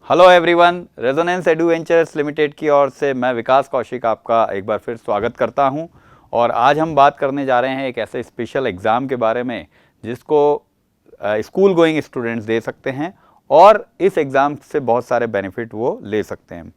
Hello everyone, resonance adventures limited की ओर से मैं विकास कौशिक आपका एक बार फिर स्वागत करता हूं। और आज हम बात करने जा रहे हैं एक ऐसे स्पेशल एग्ज़ाम के बारे में जिसको स्कूल गोइंग स्टूडेंट्स दे सकते हैं और इस एग्ज़ाम से बहुत सारे बेनिफिट वो ले सकते हैं।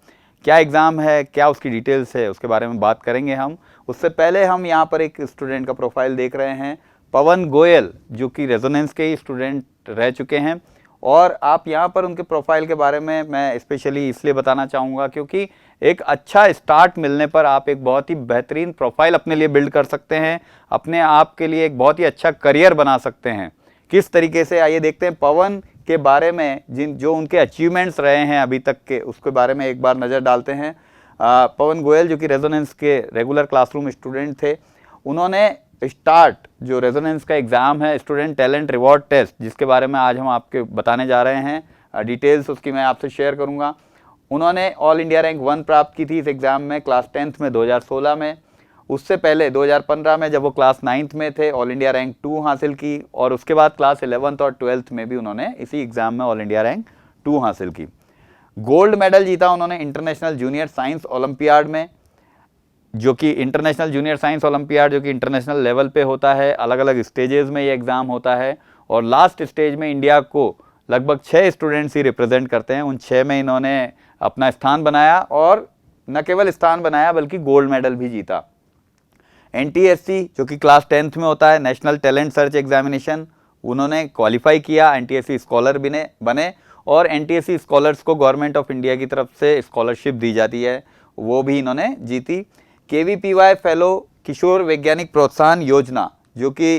क्या एग्ज़ाम है, क्या उसकी डिटेल्स है, उसके बारे में बात करेंगे हम। उससे पहले हम यहाँ पर एक स्टूडेंट का प्रोफाइल देख रहे हैं, पवन गोयल, जो कि रेजोनेंस के ही स्टूडेंट रह चुके हैं। और आप यहाँ पर उनके प्रोफाइल के बारे में मैं स्पेशली इसलिए बताना चाहूँगा क्योंकि एक अच्छा स्टार्ट मिलने पर आप एक बहुत ही बेहतरीन प्रोफाइल अपने लिए बिल्ड कर सकते हैं, अपने आप के लिए एक बहुत ही अच्छा करियर बना सकते हैं। किस तरीके से, आइए देखते हैं पवन के बारे में, जो उनके अचीवमेंट्स रहे हैं अभी तक के, उसके बारे में एक बार नज़र डालते हैं। पवन गोयल जो कि रेजोनेंस के रेगुलर क्लासरूम स्टूडेंट थे, उन्होंने स्टार्ट जो रेजोनेंस का एग्ज़ाम है, स्टूडेंट टैलेंट रिवॉर्ड टेस्ट, जिसके बारे में आज हम आपके बताने जा रहे हैं, डिटेल्स उसकी मैं आपसे शेयर करूंगा। उन्होंने ऑल इंडिया रैंक 1 प्राप्त की थी इस एग्ज़ाम में क्लास 10th में 2016 में। उससे पहले 2015 में जब वो क्लास 9th में थे, ऑल इंडिया रैंक 2 हासिल की। और उसके बाद क्लास 11th और 12th में भी उन्होंने इसी एग्ज़ाम में ऑल इंडिया रैंक 2 हासिल की। गोल्ड मेडल जीता उन्होंने इंटरनेशनल जूनियर साइंस ओलंपियाड में, जो कि इंटरनेशनल जूनियर साइंस ओलंपियाड जो कि इंटरनेशनल लेवल पे होता है। अलग अलग स्टेजेस में ये एग्ज़ाम होता है और लास्ट स्टेज में इंडिया को लगभग 6 स्टूडेंट्स ही रिप्रेजेंट करते हैं। उन 6 में इन्होंने अपना स्थान बनाया और न केवल स्थान बनाया बल्कि गोल्ड मेडल भी जीता। NTSC जो कि क्लास 10th में होता है, नेशनल टैलेंट सर्च एग्जामिनेशन, उन्होंने क्वालिफाई किया, NTSC स्कॉलर बने और NTSC स्कॉलर्स को गवर्नमेंट ऑफ इंडिया की तरफ से स्कॉलरशिप दी जाती है, वो भी इन्होंने जीती। KVPY फेलो किशोर वैज्ञानिक प्रोत्साहन योजना, जो कि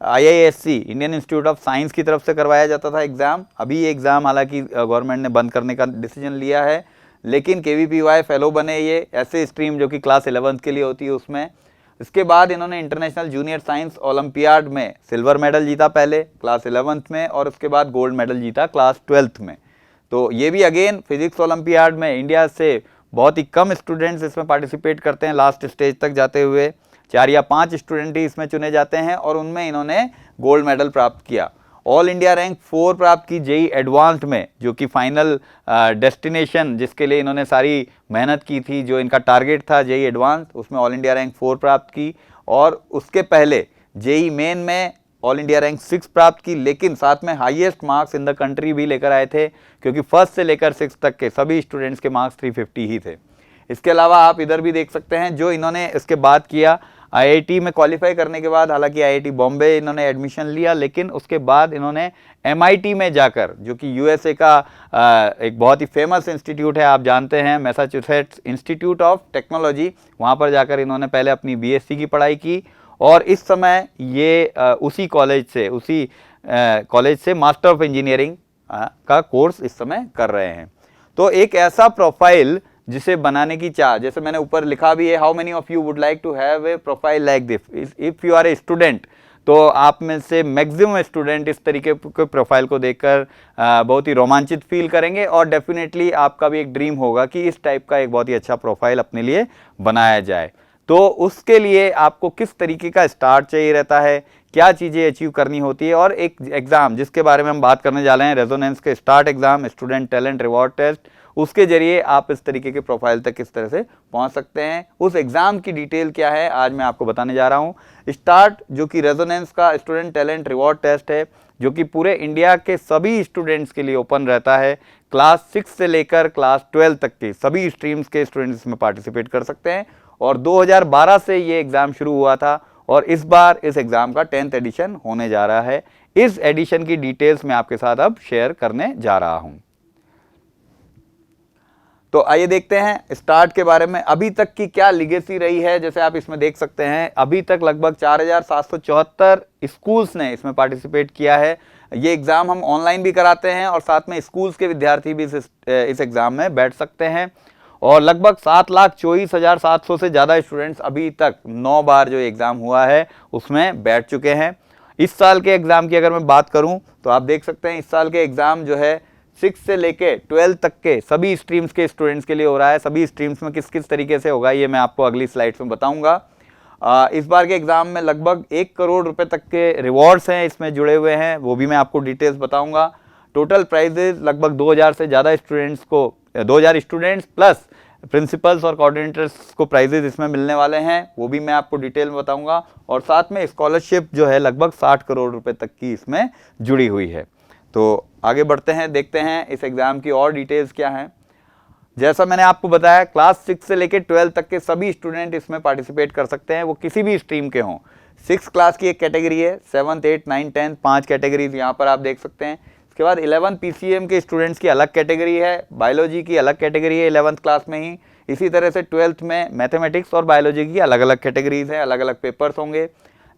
IISc Indian institute of science की तरफ से करवाया जाता था एग्ज़ाम। अभी ये एग्ज़ाम हालांकि गवर्नमेंट ने बंद करने का डिसीजन लिया है, लेकिन KVPY फेलो बने ये ऐसे स्ट्रीम जो कि क्लास 11th के लिए होती है उसमें। इसके बाद इन्होंने इंटरनेशनल जूनियर साइंस ओलंपियाड में सिल्वर मेडल जीता पहले क्लास 11th में, और उसके बाद गोल्ड मेडल जीता क्लास 12th में। तो ये भी अगेन फिजिक्स ओलंपियाड में इंडिया से बहुत ही कम स्टूडेंट्स इसमें पार्टिसिपेट करते हैं, लास्ट स्टेज तक जाते हुए 4 या 5 स्टूडेंट ही इसमें चुने जाते हैं और उनमें इन्होंने गोल्ड मेडल प्राप्त किया। ऑल इंडिया रैंक 4 प्राप्त की JEE एडवांस्ड में, जो कि फाइनल डेस्टिनेशन जिसके लिए इन्होंने सारी मेहनत की थी, जो इनका टारगेट था JEE एडवांस्ड, उसमें ऑल इंडिया रैंक 4 प्राप्त की। और उसके पहले JEE मेन में ऑल इंडिया रैंक 6 प्राप्त की, लेकिन साथ में highest marks in the country भी लेकर आए थे, क्योंकि फर्स्ट से लेकर 6 तक के सभी स्टूडेंट्स के मार्क्स 350 ही थे। इसके अलावा आप इधर भी देख सकते हैं जो इन्होंने इसके बाद किया, IIT में क्वालिफाई करने के बाद, हालांकि IIT बॉम्बे इन्होंने एडमिशन लिया, लेकिन उसके बाद इन्होंने MIT में जाकर, जो कि USA का एक बहुत ही फेमस इंस्टीट्यूट है, आप जानते हैं, मैसाचुसेट्स इंस्टीट्यूट ऑफ टेक्नोलॉजी, वहाँ पर जाकर इन्होंने पहले अपनी BSc की पढ़ाई की और इस समय ये उसी कॉलेज से मास्टर ऑफ इंजीनियरिंग का कोर्स इस समय कर रहे हैं। तो एक ऐसा प्रोफाइल जिसे बनाने की चाह, जैसे मैंने ऊपर लिखा भी है, how many of you would like to have a profile like this if you are a student. तो आप में से मैक्सिमम स्टूडेंट इस तरीके के प्रोफाइल को देखकर बहुत ही रोमांचित फील करेंगे और डेफिनेटली आपका भी एक ड्रीम होगा कि इस टाइप का एक बहुत ही अच्छा प्रोफाइल अपने लिए बनाया जाए। तो उसके लिए आपको किस तरीके का स्टार्ट चाहिए रहता है, क्या चीज़ें अचीव करनी होती है, और एक एग्ज़ाम जिसके बारे में हम बात करने जा रहे हैं, रेजोनेंस के start exam, student talent reward test, उसके जरिए आप इस तरीके के प्रोफाइल तक किस तरह से पहुंच सकते हैं। उस एग्ज़ाम की डिटेल क्या है आज मैं आपको बताने जा रहा हूं। स्टार्ट जो कि रेजोनेंस का स्टूडेंट टैलेंट रिवॉर्ड टेस्ट है, जो कि पूरे इंडिया के सभी स्टूडेंट्स के लिए ओपन रहता है। क्लास 6 से लेकर क्लास 12 तक के सभी स्ट्रीम्स के स्टूडेंट्स इसमें पार्टिसिपेट कर सकते हैं और 2012 से ये एग्ज़ाम शुरू हुआ था और इस बार इस एग्ज़ाम का 10th एडिशन होने जा रहा है। इस एडिशन की डिटेल्स मैं आपके साथ अब शेयर करने जा रहा हूं। तो आइए देखते हैं स्टार्ट के बारे में, अभी तक की क्या लिगेसी रही है। जैसे आप इसमें देख सकते हैं, अभी तक लगभग 4774 स्कूल्स ने इसमें पार्टिसिपेट किया है। ये एग्ज़ाम हम ऑनलाइन भी कराते हैं और साथ में स्कूल्स के विद्यार्थी भी इस एग्ज़ाम में बैठ सकते हैं और लगभग 7,24,700 से ज़्यादा स्टूडेंट्स अभी तक 9 बार जो एग्ज़ाम हुआ है उसमें बैठ चुके हैं। इस साल के एग्ज़ाम की अगर मैं बात करूं तो आप देख सकते हैं इस साल के एग्ज़ाम जो है 6 से लेके 12 तक के सभी स्ट्रीम्स के स्टूडेंट्स के लिए हो रहा है। सभी स्ट्रीम्स में किस किस तरीके से होगा ये मैं आपको अगली स्लाइड्स में बताऊंगा। इस बार के एग्ज़ाम में लगभग 1 करोड़ रुपए तक के रिवॉर्ड्स हैं इसमें जुड़े हुए हैं, वो भी मैं आपको डिटेल्स बताऊंगा। टोटल प्राइजेज लगभग 2000 से ज़्यादा स्टूडेंट्स को 2000 स्टूडेंट्स प्लस प्रिंसिपल्स और कोऑर्डिनेटर्स को प्राइजेज इसमें मिलने वाले हैं, वो भी मैं आपको डिटेल में बताऊंगा। और साथ में स्कॉलरशिप जो है लगभग 60 करोड़ रुपए तक की इसमें जुड़ी हुई है। तो आगे बढ़ते हैं, देखते हैं इस एग्ज़ाम की और डिटेल्स क्या हैं। जैसा मैंने आपको बताया, क्लास 6 से लेकर 12 तक के सभी स्टूडेंट इसमें पार्टिसिपेट कर सकते हैं, वो किसी भी स्ट्रीम के हों। 6 क्लास की एक कैटेगरी है, 7th 8th 9th 10th 5 categories यहाँ पर आप देख सकते हैं। इसके बाद 11 PCM के स्टूडेंट्स की अलग कैटेगरी है, बायोलॉजी की अलग कैटेगरी है 11th क्लास में ही। इसी तरह से 12th में मैथमेटिक्स और बायोलॉजी की अलग अलग कैटेगरीज हैं, अलग अलग पेपर्स होंगे।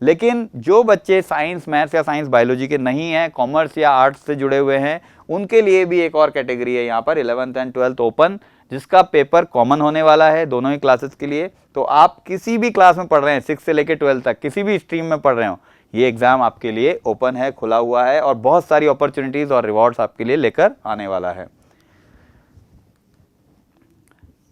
लेकिन जो बच्चे साइंस मैथ्स या साइंस बायोलॉजी के नहीं हैं, कॉमर्स या आर्ट्स से जुड़े हुए हैं, उनके लिए भी एक और कैटेगरी है यहाँ पर 11th एंड 12th ओपन, जिसका पेपर कॉमन होने वाला है दोनों ही क्लासेस के लिए। तो आप किसी भी क्लास में पढ़ रहे हैं, 6 से लेकर 12 तक किसी भी स्ट्रीम में पढ़ रहे हो, ये एग्ज़ाम आपके लिए ओपन है, खुला हुआ है और बहुत सारी अपॉर्चुनिटीज़ और रिवॉर्ड्स आपके लिए लेकर आने वाला है।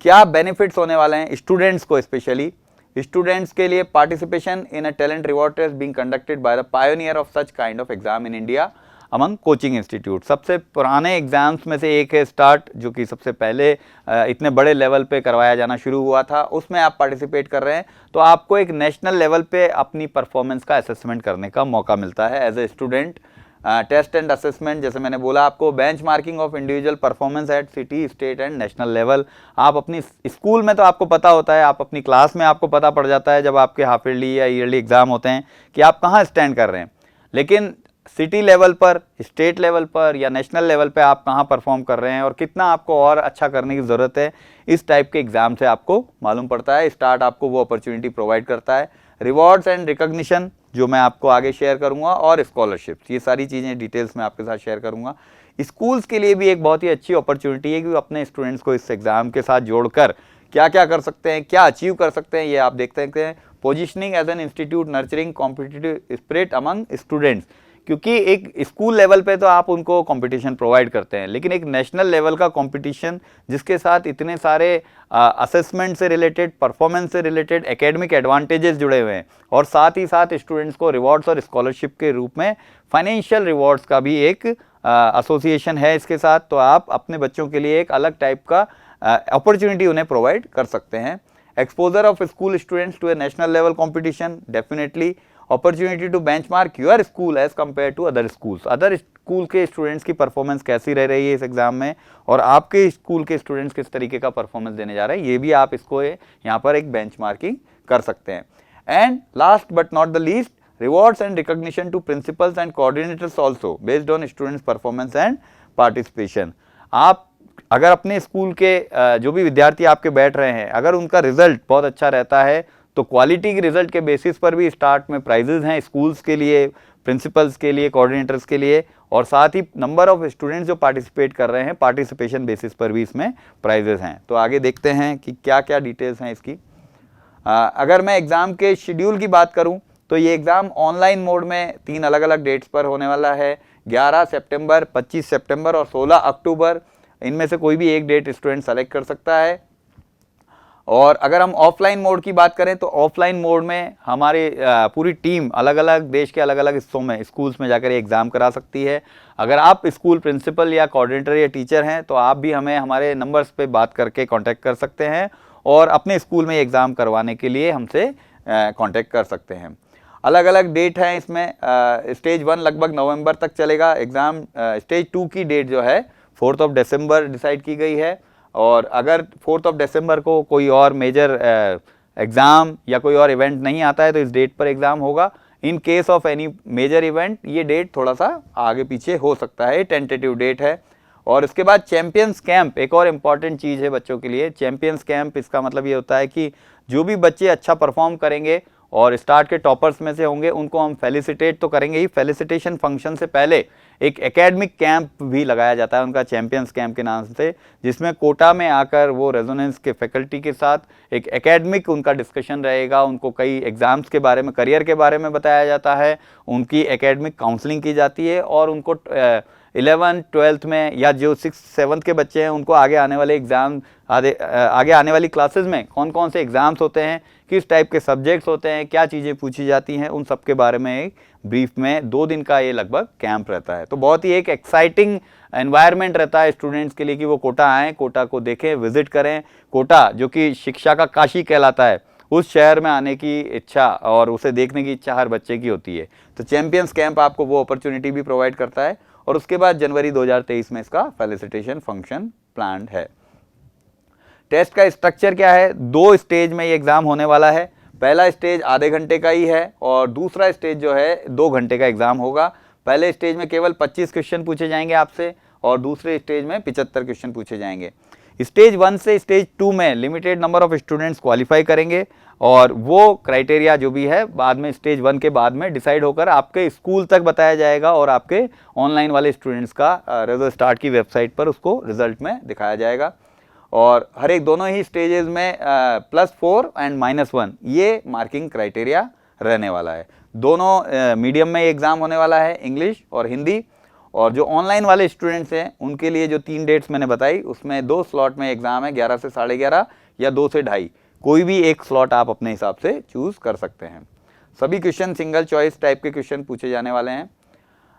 क्या बेनिफिट्स होने वाले हैं स्टूडेंट्स को? स्पेशली स्टूडेंट्स के लिए participation in a talent reward test being conducted by the pioneer of such kind of exam in India among coaching institute. सबसे पुराने एग्जाम्स में से एक है स्टार्ट, जो कि सबसे पहले इतने बड़े लेवल पे करवाया जाना शुरू हुआ था, उसमें आप पार्टिसिपेट कर रहे हैं तो आपको एक नेशनल लेवल पे अपनी परफॉर्मेंस का असेसमेंट करने का मौका मिलता है as a student. Test and assessment, जैसे मैंने बोला आपको, benchmarking of individual performance at city state and national level. आप अपनी स्कूल में तो आपको पता होता है, आप अपनी क्लास में आपको पता पड़ जाता है जब आपके हाफ ईयरली या ईयरली एग्जाम होते हैं कि आप कहाँ स्टैंड कर रहे हैं। लेकिन सिटी लेवल पर, स्टेट लेवल पर या नेशनल लेवल पे आप कहाँ परफॉर्म कर रहे हैं और कितना आपको और अच्छा करने की ज़रूरत है, इस टाइप के एग्जाम से आपको मालूम पड़ता है। स्टार्ट आपको वो अपॉर्चुनिटी प्रोवाइड करता है। रिवॉर्ड्स एंड रिकॉग्निशन जो मैं आपको आगे शेयर करूंगा, और स्कॉलरशिप्स, ये सारी चीज़ें डिटेल्स में आपके साथ शेयर करूंगा। स्कूल्स के लिए भी एक बहुत ही अच्छी अपॉर्चुनिटी है कि वो अपने स्टूडेंट्स को इस एग्ज़ाम के साथ जोड़कर क्या क्या कर सकते हैं, क्या अचीव कर सकते हैं, ये आप देख सकते हैं। Positioning as an institute nurturing competitive spirit among students, क्योंकि एक स्कूल लेवल पे तो आप उनको कंपटीशन प्रोवाइड करते हैं, लेकिन एक नेशनल लेवल का कंपटीशन जिसके साथ इतने सारे असेसमेंट से रिलेटेड, परफॉर्मेंस से रिलेटेड एकेडमिक एडवांटेजेस जुड़े हुए हैं, और साथ ही साथ स्टूडेंट्स को रिवॉर्ड्स और स्कॉलरशिप के रूप में फाइनेंशियल रिवॉर्ड्स का भी एक एसोसिएशन है इसके साथ। तो आप अपने बच्चों के लिए एक अलग टाइप का अपॉर्चुनिटी उन्हें प्रोवाइड कर सकते हैं। Exposure of school students to a national level competition, definitely opportunity to benchmark your school as compare to other schools. Other school के स्टूडेंट्स की परफॉर्मेंस कैसी रह रही है इस एग्जाम में, और आपके स्कूल के स्टूडेंट्स किस तरीके का परफॉर्मेंस देने जा रहे हैं, ये भी आप इसको यहाँ पर एक बेंचमार्किंग कर सकते हैं। And last but not the least, rewards and recognition to principles and coordinators also based on students performance and participation. आप अगर अपने स्कूल के जो भी विद्यार्थी आपके बैठ रहे हैं, अगर उनका रिजल्ट बहुत अच्छा रहता है तो क्वालिटी के रिजल्ट के बेसिस पर भी स्टार्ट में प्राइजेज हैं स्कूल्स के लिए, प्रिंसिपल्स के लिए, कोऑर्डिनेटर्स के लिए, और साथ ही नंबर ऑफ स्टूडेंट्स जो पार्टिसिपेट कर रहे हैं पार्टिसिपेशन बेसिस पर भी इसमें प्राइजेज हैं। तो आगे देखते हैं कि क्या क्या डिटेल्स हैं इसकी। अगर मैं एग्ज़ाम के शेड्यूल की बात करूं तो ये एग्ज़ाम ऑनलाइन मोड में 3 अलग अलग डेट्स पर होने वाला है, 11 सितंबर, 25 सितंबर और 16 अक्टूबर। इनमें से कोई भी एक डेट स्टूडेंट सेलेक्ट कर सकता है। और अगर हम ऑफलाइन मोड की बात करें तो ऑफलाइन मोड में हमारी पूरी टीम अलग अलग देश के अलग अलग हिस्सों में स्कूल्स में जाकर एग्ज़ाम करा सकती है। अगर आप स्कूल प्रिंसिपल या कोऑर्डिनेटर या टीचर हैं तो आप भी हमें हमारे नंबर्स पे बात करके कांटेक्ट कर सकते हैं और अपने स्कूल में एग्ज़ाम करवाने के लिए हमसे कांटेक्ट कर सकते हैं। अलग अलग डेट हैं इसमें। स्टेज 1 लगभग नवंबर तक चलेगा एग्ज़ाम। स्टेज 2 की डेट जो है 4 दिसंबर डिसाइड की गई है, और अगर 4 दिसंबर को कोई और मेजर एग्ज़ाम या कोई और इवेंट नहीं आता है तो इस डेट पर एग्ज़ाम होगा। In case of any major event ये डेट थोड़ा सा आगे पीछे हो सकता है, टेंटेटिव डेट है। और इसके बाद चैंपियंस कैंप एक और इम्पॉर्टेंट चीज़ है बच्चों के लिए। चैंपियंस कैंप, इसका मतलब ये होता है कि जो भी बच्चे अच्छा परफॉर्म करेंगे और स्टार्ट के टॉपर्स में से होंगे उनको हम फेलिसिटेट तो करेंगे ही, फेलिसिटेशन फंक्शन से पहले एक एकेडमिक कैंप भी लगाया जाता है उनका, चैंपियंस कैंप के नाम से, जिसमें कोटा में आकर वो रेजोनेंस के फैकल्टी के साथ एक एकेडमिक उनका डिस्कशन रहेगा। उनको कई एग्ज़ाम्स के बारे में, करियर के बारे में बताया जाता है, उनकी एकेडमिक काउंसलिंग की जाती है और उनको 11 12th में या जो 6 7th के बच्चे हैं उनको आगे आने वाले एग्ज़ाम आगे आने वाली क्लासेस में कौन कौन से एग्ज़ाम्स होते हैं, किस टाइप के सब्जेक्ट्स होते हैं, क्या चीज़ें पूछी जाती हैं, उन सब के बारे में एक ब्रीफ में 2 दिन का ये लगभग कैंप रहता है। तो बहुत ही एक एक्साइटिंग एनवायरनमेंट रहता है स्टूडेंट्स के लिए कि वो कोटा आएँ, कोटा को देखें, विजिट करें। कोटा जो कि शिक्षा का काशी कहलाता है, उस शहर में आने की इच्छा और उसे देखने की इच्छा हर बच्चे की होती है। तो चैंपियंस कैंप आपको वो अपॉर्चुनिटी भी प्रोवाइड करता है और उसके बाद जनवरी 2023 में इसका फेलिसिटेशन फंक्शन प्लान्ड है। टेस्ट का स्ट्रक्चर क्या है? 2 स्टेज में ये एग्ज़ाम होने वाला है। पहला स्टेज आधे घंटे का ही है और दूसरा स्टेज जो है 2 घंटे का एग्ज़ाम होगा। पहले स्टेज में केवल 25 क्वेश्चन पूछे जाएंगे आपसे और दूसरे स्टेज में 75 क्वेश्चन पूछे जाएंगे। स्टेज 1 से स्टेज 2 में limited number of students qualify करेंगे और वो क्राइटेरिया जो भी है बाद में स्टेज 1 के बाद में डिसाइड होकर आपके स्कूल तक बताया जाएगा और आपके ऑनलाइन वाले स्टूडेंट्स का रेजो स्टार्ट की वेबसाइट पर उसको रिजल्ट में दिखाया जाएगा। और हर एक दोनों ही स्टेजेस में +4 एंड -1 ये मार्किंग क्राइटेरिया रहने वाला है। दोनों मीडियम में एग्ज़ाम होने वाला है, इंग्लिश और हिंदी। और जो ऑनलाइन वाले स्टूडेंट्स हैं उनके लिए जो 3 डेट्स मैंने बताई उसमें 2 स्लॉट में एग्ज़ाम है, 11 से 11:30 या 2 से 2:30। कोई भी एक स्लॉट आप अपने हिसाब से चूज़ कर सकते हैं। सभी क्वेश्चन सिंगल चॉइस टाइप के क्वेश्चन पूछे जाने वाले हैं।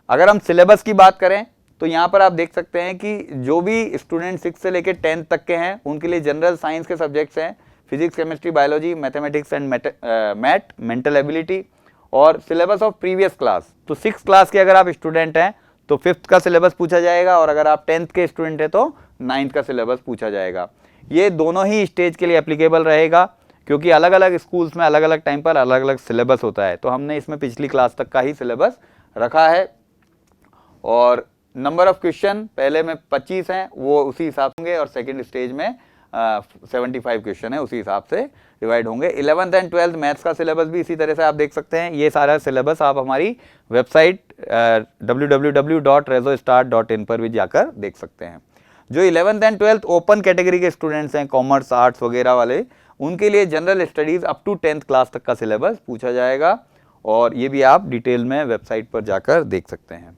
अगर हम सिलेबस की बात करें तो यहाँ पर आप देख सकते हैं कि जो भी स्टूडेंट 6 से लेकर 10th तक के हैं उनके लिए जनरल साइंस के सब्जेक्ट्स हैं, physics, chemistry, biology, mathematics and math, mental ability और सिलेबस ऑफ प्रीवियस क्लास। तो 6th क्लास के अगर आप स्टूडेंट हैं तो 5th का सिलेबस पूछा जाएगा और अगर आप 10th के स्टूडेंट हैं तो 9th का सिलेबस पूछा जाएगा। ये दोनों ही स्टेज के लिए एप्लीकेबल रहेगा क्योंकि अलग अलग स्कूल्स में अलग अलग टाइम पर अलग अलग सिलेबस होता है। तो हमने इसमें पिछली क्लास तक का ही सिलेबस रखा है और नंबर ऑफ क्वेश्चन पहले में 25 हैं वो उसी हिसाब से होंगे और सेकेंड स्टेज में 75 क्वेश्चन है उसी हिसाब से डिवाइड होंगे। 11th एंड 12th मैथ्स का सिलेबस भी इसी तरह से आप देख सकते हैं। ये सारा सिलेबस आप हमारी वेबसाइट www.rezostart.in पर भी जाकर देख सकते हैं। जो 11th and 12th open category के स्टूडेंट्स हैं, कॉमर्स, आर्ट्स वगैरह वाले, उनके लिए general studies up to 10th class तक का सिलेबस पूछा जाएगा और ये भी आप डिटेल में वेबसाइट पर जाकर देख सकते हैं।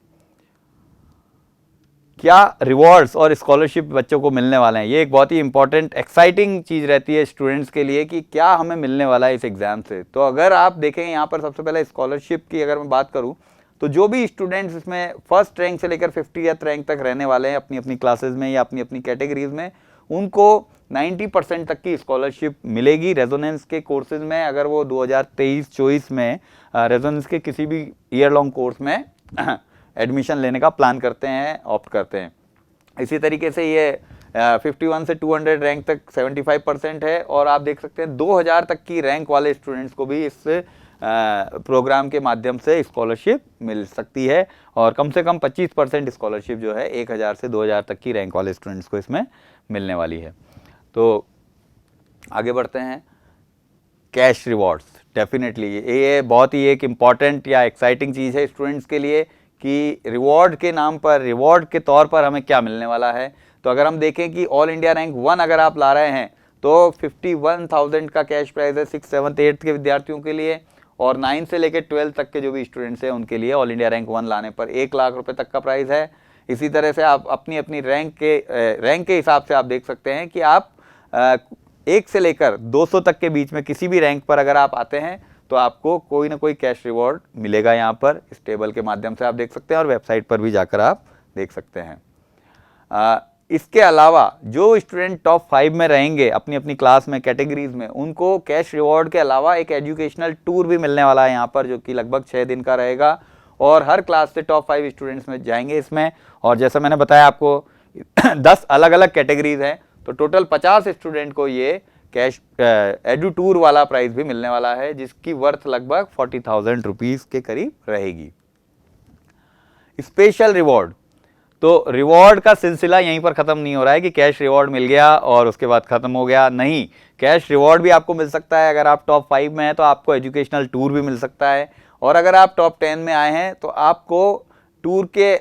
क्या रिवॉर्ड्स और स्कॉलरशिप बच्चों को मिलने वाले हैं, ये एक बहुत ही इंपॉर्टेंट एक्साइटिंग चीज़ रहती है स्टूडेंट्स के लिए कि क्या हमें मिलने वाला है इस एग्ज़ाम से। तो अगर आप देखें यहाँ पर सबसे पहले स्कॉलरशिप की अगर मैं बात करूँ तो जो भी स्टूडेंट्स इसमें फर्स्ट रैंक से लेकर 50th रैंक तक रहने वाले हैं अपनी अपनी क्लासेज में या अपनी अपनी कैटेगरीज में, उनको 90% तक की स्कॉलरशिप मिलेगी रेजोनेंस के कोर्सेज में। अगर वो 2023-24 में रेजोनेंस के किसी भी ईयर लॉन्ग कोर्स में एडमिशन लेने का प्लान करते हैं, ऑप्ट करते हैं। इसी तरीके से ये 51 से 200 रैंक तक 75% है और आप देख सकते हैं 2000 तक की रैंक वाले स्टूडेंट्स को भी इस प्रोग्राम के माध्यम से स्कॉलरशिप मिल सकती है और कम से कम 25% स्कॉलरशिप जो है 1000 से 2000 तक की रैंक वाले स्टूडेंट्स को इसमें मिलने वाली है। तो आगे बढ़ते हैं। कैश रिवॉर्ड्स, डेफिनेटली ये बहुत ही एक इम्पॉर्टेंट या एक्साइटिंग चीज़ है स्टूडेंट्स के लिए कि रिवॉर्ड के नाम पर, रिवॉर्ड के तौर पर हमें क्या मिलने वाला है। तो अगर हम देखें कि ऑल इंडिया रैंक 1 अगर आप ला रहे हैं तो 51,000 का कैश प्राइज़ है 6th 7th 8th के विद्यार्थियों के लिए और 9 से लेकर 12 तक के जो भी स्टूडेंट्स हैं उनके लिए ऑल इंडिया रैंक 1 लाने पर 1 लाख रुपए तक का प्राइज़ है। इसी तरह से आप अपनी अपनी रैंक के हिसाब से आप देख सकते हैं कि आप 1 से लेकर 200 तक के बीच में किसी भी रैंक पर अगर आप आते हैं तो आपको कोई ना कोई कैश रिवॉर्ड मिलेगा। यहाँ पर इस टेबल के माध्यम से आप देख सकते हैं और वेबसाइट पर भी जाकर आप देख सकते हैं। इसके अलावा जो स्टूडेंट टॉप 5 में रहेंगे अपनी अपनी क्लास में, कैटेगरीज में, उनको कैश रिवॉर्ड के अलावा एक एजुकेशनल टूर भी मिलने वाला है यहाँ पर, जो कि लगभग 6 दिन का रहेगा और हर क्लास से टॉप 5 स्टूडेंट्स में जाएंगे इसमें। और जैसा मैंने बताया आपको 10 अलग अलग कैटेगरीज हैं तो टोटल 50 स्टूडेंट को ये कैश एडू टूर वाला प्राइस भी मिलने वाला है जिसकी वर्थ लगभग 40,000 रुपीज़ के करीब रहेगी। स्पेशल रिवॉर्ड, तो रिवॉर्ड का सिलसिला यहीं पर ख़त्म नहीं हो रहा है कि कैश रिवॉर्ड मिल गया और उसके बाद ख़त्म हो गया, नहीं। कैश रिवॉर्ड भी आपको मिल सकता है। अगर आप टॉप 5 में हैं तो आपको एजुकेशनल टूर भी मिल सकता है और अगर आप टॉप 10 में आए हैं तो आपको टूर के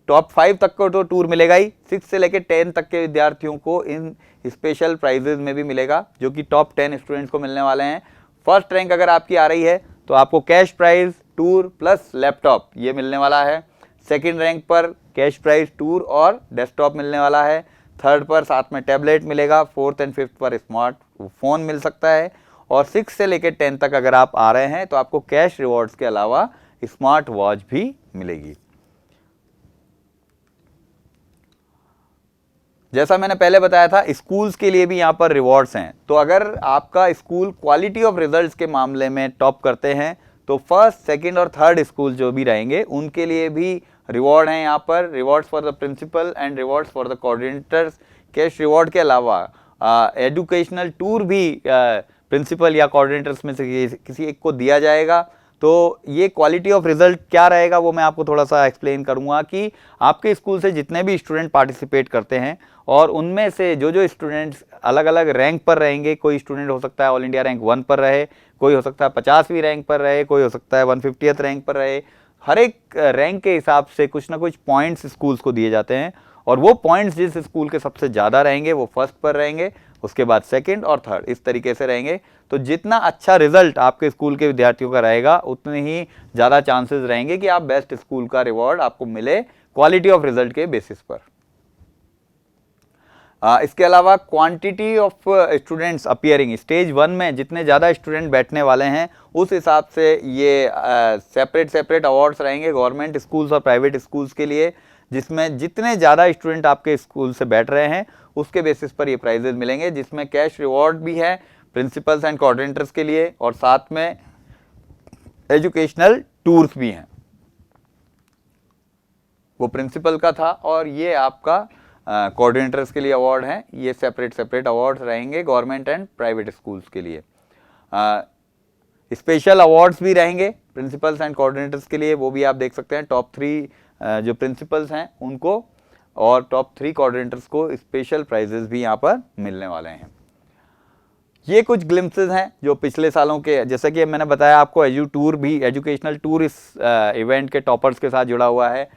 टॉप 5 तक को तो टूर मिलेगा ही, 6 से लेकर 10 तक के विद्यार्थियों को इन स्पेशल प्राइजेज में भी मिलेगा जो कि टॉप 10 स्टूडेंट्स को मिलने वाले हैं। फर्स्ट रैंक अगर आपकी आ रही है तो आपको cash prize, tour plus laptop ये मिलने वाला है। सेकंड रैंक पर कैश प्राइज टूर और डेस्कटॉप मिलने वाला है, थर्ड पर साथ में टैबलेट मिलेगा, फोर्थ एंड फिफ्थ पर स्मार्टफोन मिल सकता है, और 6 से लेकर 10 तक अगर आप आ रहे हैं तो आपको कैश रिवॉर्ड्स के अलावा स्मार्ट वॉच भी मिलेगी। जैसा मैंने पहले बताया था, स्कूल्स के लिए भी यहाँ पर रिवॉर्ड्स हैं। तो अगर आपका स्कूल क्वालिटी ऑफ रिजल्ट्स के मामले में टॉप करते हैं तो फर्स्ट, सेकंड और थर्ड स्कूल जो भी रहेंगे उनके लिए भी रिवॉर्ड हैं यहाँ पर, rewards for the principal and rewards for the coordinators. Cash reward के अलावा एजुकेशनल टूर भी प्रिंसिपल या कोऑर्डिनेटर्स में से किसी एक को दिया जाएगा। तो ये क्वालिटी ऑफ रिजल्ट क्या रहेगा वो मैं आपको थोड़ा सा एक्सप्लेन करूंगा कि आपके स्कूल से जितने भी स्टूडेंट पार्टिसिपेट करते हैं और उनमें से जो स्टूडेंट्स अलग अलग रैंक पर रहेंगे, कोई स्टूडेंट हो सकता है ऑल इंडिया रैंक 1 पर रहे, कोई हो सकता है 50वीं रैंक पर रहे, कोई हो सकता है 150th रैंक पर रहे, हर एक रैंक के हिसाब से कुछ ना कुछ पॉइंट्स स्कूल्स को दिए जाते हैं, और वो पॉइंट्स जिस स्कूल के सबसे ज़्यादा रहेंगे वो फर्स्ट पर रहेंगे, उसके बाद सेकंड और थर्ड, इस तरीके से रहेंगे। तो जितना अच्छा रिजल्ट आपके स्कूल के विद्यार्थियों का रहेगा उतने ही ज़्यादा चांसेस रहेंगे कि आप बेस्ट स्कूल का रिवॉर्ड आपको मिले क्वालिटी ऑफ रिजल्ट के बेसिस पर। इसके अलावा quantity of students appearing, stage 1 में जितने ज़्यादा स्टूडेंट बैठने वाले हैं उस हिसाब से ये सेपरेट अवार्ड्स रहेंगे गवर्नमेंट स्कूल्स और प्राइवेट स्कूल्स के लिए, जिसमें जितने ज़्यादा स्टूडेंट आपके स्कूल से बैठ रहे हैं उसके बेसिस पर ये प्राइजेज मिलेंगे, जिसमें कैश रिवॉर्ड भी है प्रिंसिपल्स एंड कोऑर्डिनेटर्स के लिए और साथ में एजुकेशनल टूर्स भी हैं। वो प्रिंसिपल का था और ये आपका कोऑर्डिनेटर्स के लिए अवार्ड हैं। ये सेपरेट अवार्ड्स रहेंगे गवर्नमेंट एंड प्राइवेट स्कूल्स के लिए। स्पेशल अवार्ड्स भी रहेंगे प्रिंसिपल्स एंड कोऑर्डिनेटर्स के लिए, वो भी आप देख सकते हैं। टॉप 3 जो प्रिंसिपल्स हैं उनको और टॉप 3 कोऑर्डिनेटर्स को स्पेशल प्राइजेस भी यहाँ पर मिलने वाले हैं। ये कुछ ग्लिम्पसेस हैं जो पिछले सालों के, जैसा कि मैंने बताया आपको, एजुकेशनल टूर इस इवेंट के टॉपर्स के साथ जुड़ा हुआ है।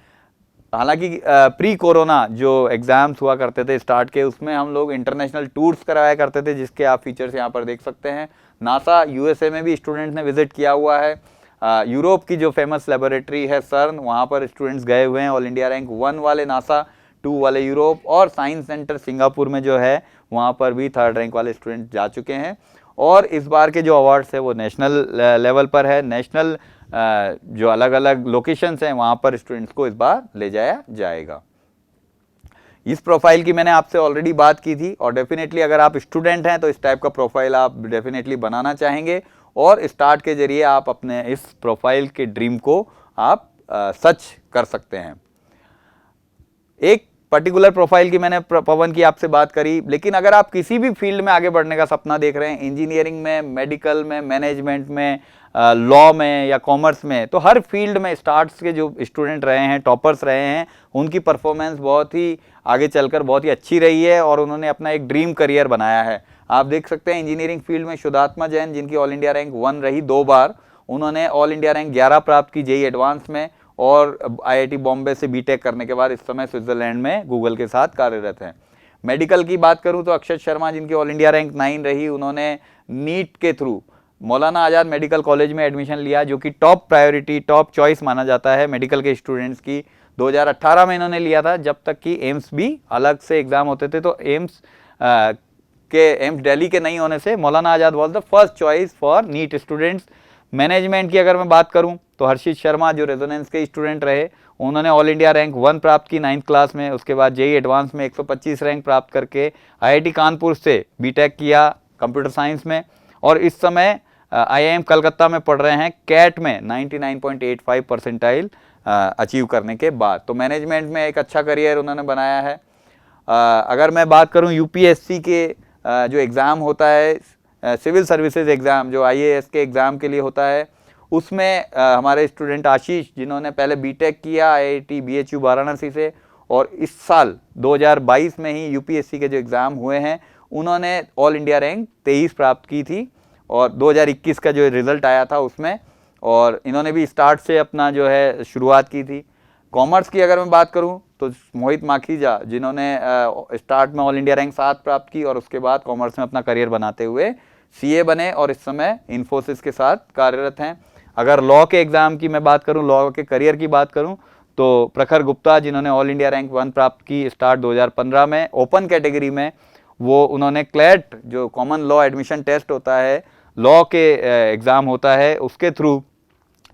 हालांकि प्री कोरोना जो एग्ज़ाम्स हुआ करते थे स्टार्ट के, उसमें हम लोग इंटरनेशनल टूर्स कराया करते थे, जिसके आप फीचर्स यहाँ पर देख सकते हैं। नासा यूएसए में भी स्टूडेंट्स ने विजिट किया हुआ है। यूरोप की जो फेमस लेबोरेटरी है सर्न, वहाँ पर स्टूडेंट्स गए हुए हैं। ऑल इंडिया रैंक 1 वाले नासा, 2 वाले यूरोप, और साइंस सेंटर सिंगापुर में जो है वहाँ पर भी 3rd रैंक वाले स्टूडेंट जा चुके हैं। और इस बार के जो अवार्ड्स है वो नेशनल लेवल पर है। नेशनल जो अलग अलग लोकेशंस हैं वहाँ पर स्टूडेंट्स को इस बार ले जाया जाएगा। इस प्रोफाइल की मैंने आपसे ऑलरेडी बात की थी, और डेफिनेटली अगर आप स्टूडेंट हैं तो इस टाइप का प्रोफाइल आप डेफिनेटली बनाना चाहेंगे, और स्टार्ट के जरिए आप अपने इस प्रोफाइल के ड्रीम को आप सच कर सकते हैं। एक पर्टिकुलर प्रोफाइल की मैंने पवन की आपसे बात करी, लेकिन अगर आप किसी भी फील्ड में आगे बढ़ने का सपना देख रहे हैं, इंजीनियरिंग में, मेडिकल में, मैनेजमेंट में, लॉ में या कॉमर्स में, तो हर फील्ड में स्टार्ट्स के जो स्टूडेंट रहे हैं, टॉपर्स रहे हैं, उनकी परफॉर्मेंस बहुत ही आगे चलकर बहुत ही अच्छी रही है और उन्होंने अपना एक ड्रीम करियर बनाया है। आप देख सकते हैं इंजीनियरिंग फील्ड में शुदात्मा जैन, जिनकी ऑल इंडिया रैंक 1 रही 2 बार, उन्होंने ऑल इंडिया रैंक 11 प्राप्त की जेईई एडवांस में, और आईआईटी बॉम्बे से बीटेक करने के बाद इस समय स्विट्जरलैंड में गूगल के साथ कार्यरत हैं। मेडिकल की बात करूं तो अक्षत शर्मा, जिनकी ऑल इंडिया रैंक 9 रही, उन्होंने नीट के थ्रू मौलाना आज़ाद मेडिकल कॉलेज में एडमिशन लिया, जो कि टॉप प्रायोरिटी, टॉप चॉइस माना जाता है मेडिकल के स्टूडेंट्स की। 2018 में इन्होंने लिया था, जब तक कि एम्स भी अलग से एग्जाम होते थे, तो एम्स दिल्ली के नहीं होने से Maulana Azad was the first choice for NEET students. Management की अगर मैं बात करूं तो हर्षित शर्मा, जो रेजोनेंस के स्टूडेंट रहे, उन्होंने ऑल इंडिया रैंक 1 प्राप्त की 9th क्लास में, उसके बाद जेईई एडवांस में 125 रैंक प्राप्त करके आईआईटी कानपुर से बीटेक किया कंप्यूटर साइंस में, और इस समय आईआईएम कलकत्ता में पढ़ रहे हैं कैट में 99.85 परसेंटाइल अचीव करने के बाद। तो मैनेजमेंट में एक अच्छा करियर उन्होंने बनाया है। अगर मैं बात करूं यूपीएससी के जो एग्ज़ाम होता है, सिविल सर्विसेज एग्ज़ाम जो आईएएस के एग्ज़ाम के लिए होता है, उसमें हमारे स्टूडेंट आशीष, जिन्होंने पहले बीटेक किया आईआईटी बीएचयू वाराणसी से, और इस साल 2022 में ही यूपीएससी के जो एग्ज़ाम हुए हैं उन्होंने ऑल इंडिया रैंक 23 प्राप्त की थी, और 2021 का जो रिज़ल्ट आया था उसमें, और इन्होंने भी स्टार्ट से अपना जो है शुरुआत की थी। कॉमर्स की अगर मैं बात करूं तो मोहित माखीजा, जिन्होंने स्टार्ट में ऑल इंडिया रैंक 7 प्राप्त की और उसके बाद कॉमर्स में अपना करियर बनाते हुए सीए बने और इस समय इन्फोसिस के साथ कार्यरत हैं। अगर लॉ के एग्ज़ाम की मैं बात करूं, लॉ के करियर की बात करूं, तो प्रखर गुप्ता जिन्होंने ऑल इंडिया रैंक 1 प्राप्त की स्टार्ट 2015 में ओपन कैटेगरी में, वो उन्होंने क्लैट जो कॉमन लॉ एडमिशन टेस्ट होता है, लॉ के एग्ज़ाम होता है, उसके थ्रू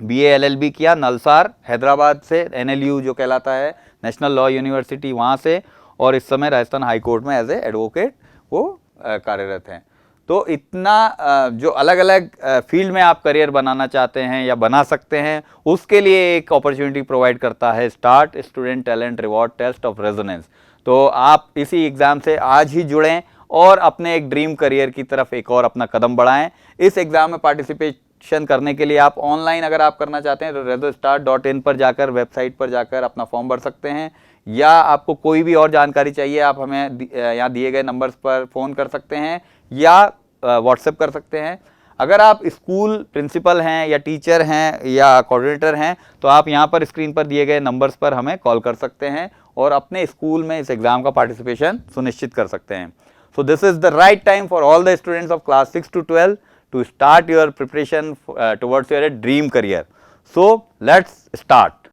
BA LLB किया नलसार हैदराबाद से, NLU जो कहलाता है नेशनल लॉ यूनिवर्सिटी, वहाँ से, और इस समय राजस्थान हाई कोर्ट में एज ए एडवोकेट वो कार्यरत हैं। तो इतना जो अलग अलग फील्ड में आप करियर बनाना चाहते हैं या बना सकते हैं, उसके लिए एक अपॉर्चुनिटी प्रोवाइड करता है start student talent reward test of Resonance. तो आप इसी एग्ज़ाम से आज ही जुड़ें और अपने एक ड्रीम करियर की तरफ एक और अपना कदम बढ़ाएं। इस एग्ज़ाम में पार्टिसिपेशन करने के लिए आप ऑनलाइन अगर आप करना चाहते हैं तो rezostart.in पर जाकर, वेबसाइट पर जाकर अपना फॉर्म भर सकते हैं, या आपको कोई भी और जानकारी चाहिए आप हमें यहाँ दिए गए नंबर्स पर फ़ोन कर सकते हैं या व्हाट्सएप कर सकते हैं। अगर आप स्कूल प्रिंसिपल हैं या टीचर हैं या कोऑर्डिनेटर हैं तो आप यहाँ पर स्क्रीन पर दिए गए नंबर्स पर हमें कॉल कर सकते हैं और अपने स्कूल में इस एग्ज़ाम का पार्टिसिपेशन सुनिश्चित कर सकते हैं। So this is the right time for all the students of class 6 to 12 to start your preparation towards your dream career. So let's start.